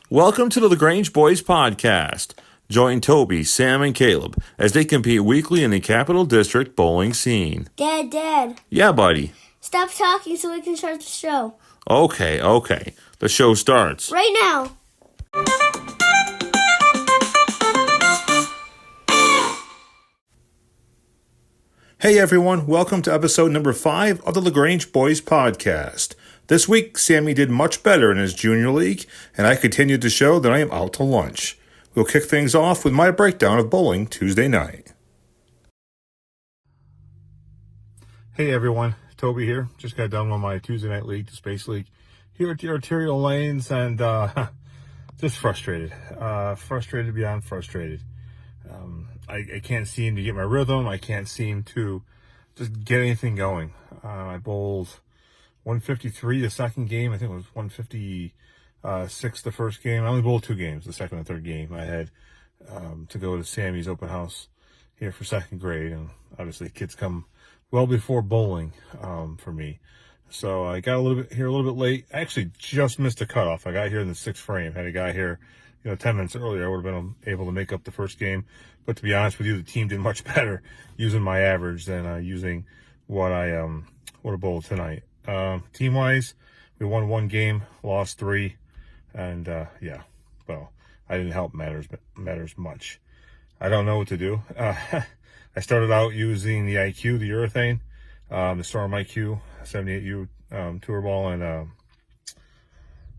Welcome to the LaGrange Boys Podcast. Join Toby, Sam, and Caleb as they compete weekly in the Capital District bowling scene. Dad. Yeah, buddy. Stop talking so we can start the show. Okay. The show starts right now. Hey everyone, welcome to episode number 5 of the LaGrange Boys Podcast. This week, Sammy did much better in his junior league, and I continued to show that I am out to lunch. We'll kick things off with my breakdown of bowling Tuesday night. Hey everyone, Toby here. Just got done with my Tuesday night league, the Space League, here at the Arterial Lanes, and just frustrated. Frustrated beyond frustrated. I can't seem to get my rhythm. I can't seem to just get anything going. I bowled 153 the second game. I think it was 156 the first game. I only bowled 2 games, the second and third game. I had to go to Sammy's open house here for second grade, and obviously kids come well before bowling for me. So I got a little bit late. I actually just missed the cutoff. I got here in the 6th frame. Had a guy here 10 minutes earlier. I would have been able to make up the first game. But to be honest with you, the team did much better using my average than using what I would have bowled tonight. Team-wise, we won 1 game, lost 3, and well, I didn't help matters much. I don't know what to do. I started out using the IQ, the urethane, the Storm IQ 78U tour ball, and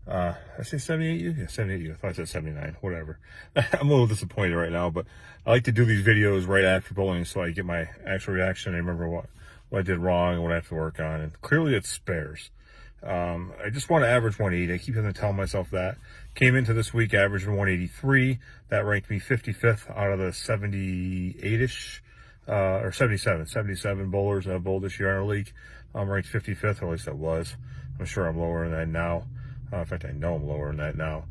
I say 78U? Yeah, 78U. I thought I said 79. Whatever. I'm a little disappointed right now, but I like to do these videos right after bowling so I get my actual reaction. I remember what I did wrong and what I have to work on, and clearly it's spares. I just want to average 180. I keep having to tell myself that. Came into this week averaging 183. That ranked me 55th out of the 78-ish, or 77 bowlers I've bowled this year in our league. I'm ranked 55th, or at least I was. I'm sure I'm lower than that now. In fact, I know I'm lower than that now.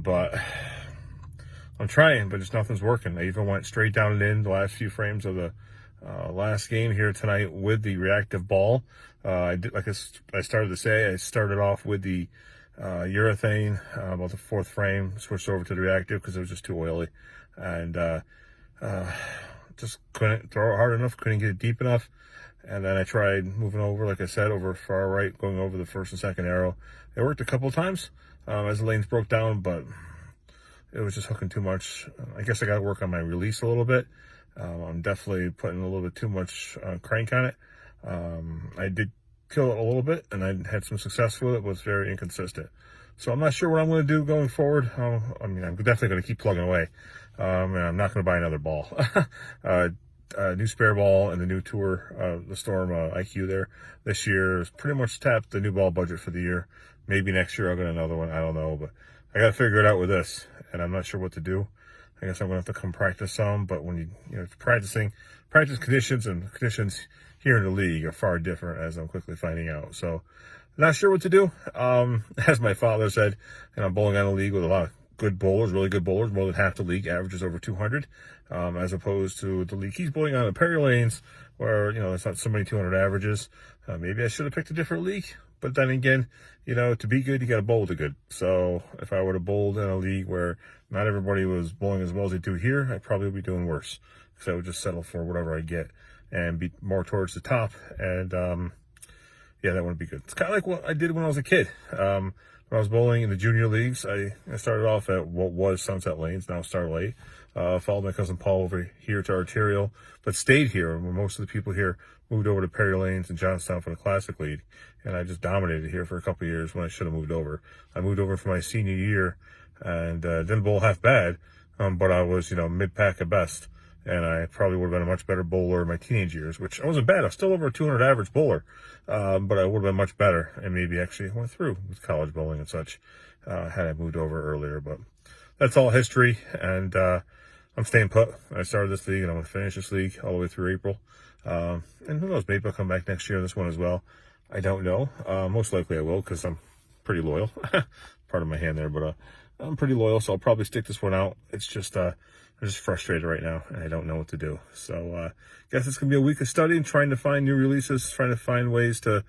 But I'm trying, but just nothing's working. I even went straight down and in the last few frames of the last game here tonight with the reactive ball. I started to say, I started off with the urethane about the 4th frame, switched over to the reactive because it was just too oily, and just couldn't throw it hard enough, couldn't get it deep enough. And then I tried moving over, like I said, over far right, going over the first and second arrow. It worked a couple of times as the lanes broke down, but it was just hooking too much. I guess I got to work on my release a little bit. I'm definitely putting a little bit too much crank on it. I did kill it a little bit, and I had some success with it, but it was very inconsistent. So I'm not sure what I'm going to do going forward. I'm definitely going to keep plugging away, and I'm not going to buy another ball. New spare ball and the new tour, the Storm IQ there this year is pretty much tapped the new ball budget for the year. Maybe next year I'll get another one. I don't know, but I got to figure it out with this, and I'm not sure what to do. I guess I'm going to have to come practice some, but when practice conditions and conditions here in the league are far different, as I'm quickly finding out. So not sure what to do. As my father said, I'm bowling on a league with a lot of good bowlers, really good bowlers. More than half the league averages over 200, as opposed to the league he's bowling on, the Perry Lanes, where, it's not so many 200 averages. Maybe I should have picked a different league. But then again, to be good, you got to bowl to good. So if I would have bowled in a league where not everybody was bowling as well as they do here, I'd probably be doing worse. So I would just settle for whatever I get and be more towards the top. And, that wouldn't be good. It's kind of like what I did when I was a kid. When I was bowling in the junior leagues, I started off at what was Sunset Lanes, now Starlight. Followed my cousin Paul over here to Arterial, but stayed here when most of the people here moved over to Perry Lanes and Johnstown for the Classic League. And I just dominated here for a couple of years when I should have moved over. I moved over for my senior year and didn't bowl half bad, but I was, mid-pack at best. And I probably would have been a much better bowler in my teenage years, which I wasn't bad. I was still over a 200 average bowler, but I would have been much better and maybe actually went through with college bowling and such had I moved over earlier. But that's all history, and I'm staying put. I started this league, and I'm going to finish this league all the way through April. And who knows, maybe I'll come back next year in this one as well. I don't know. Most likely I will, because I'm pretty loyal. Part of my hand there, but I'm pretty loyal, so I'll probably stick this one out. It's just I'm just frustrated right now, and I don't know what to do. So I guess it's going to be a week of studying, trying to find new releases, trying to find ways to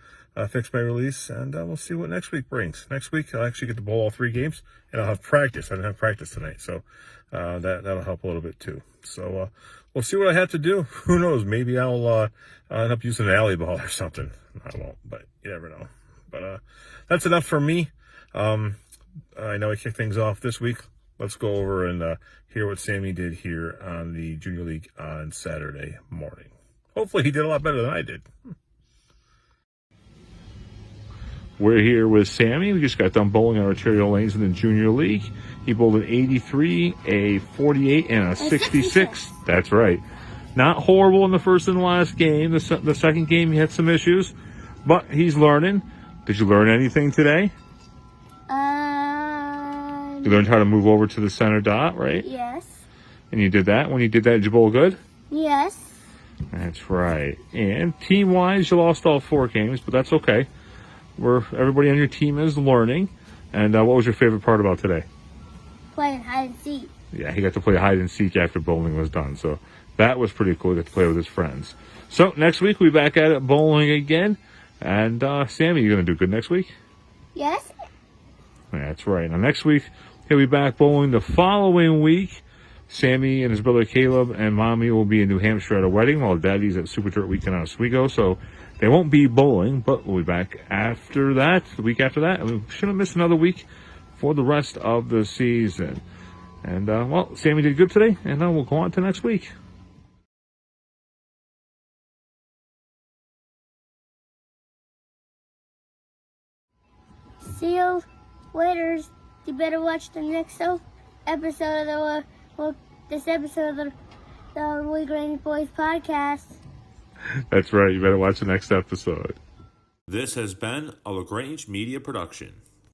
fix my release, and we'll see what next week brings. Next week, I'll actually get to bowl all 3 games, and I'll have practice. I didn't have practice tonight, so that'll help a little bit too. So we'll see what I have to do. Who knows? Maybe I'll end up using an alley ball or something. I won't, but you never know. But that's enough for me. I know I kicked things off this week. Let's go over and hear what Sammy did here on the Junior League on Saturday morning. Hopefully he did a lot better than I did. We're here with Sammy. We just got done bowling on arterial lanes in the Junior League. He bowled an 83, a 48, and a 66. That's right. Not horrible in the first and last game. The second game he had some issues, but he's learning. Did you learn anything today? You learned how to move over to the center dot, right? Yes. And you did that. When you did that, did you bowl good? Yes. That's right. And team-wise, you lost all 4 games, but that's okay. Everybody on your team is learning. And what was your favorite part about today? Playing hide and seek. Yeah, he got to play hide and seek after bowling was done. So that was pretty cool. He got to play with his friends. So next week, we'll be back at it bowling again. And Sammy, you going to do good next week? Yes. That's right. Now next week, he'll be back bowling the following week. Sammy and his brother Caleb and Mommy will be in New Hampshire at a wedding while Daddy's at Super Dirt Weekend in Oswego. So they won't be bowling, but we'll be back after that, the week after that. And we shouldn't miss another week for the rest of the season. And, well, Sammy did good today, and we'll go on to next week. See you later. You better watch the next episode of this episode of the LaGrange Boys Podcast. That's right. You better watch the next episode. This has been a LaGrange Media Production.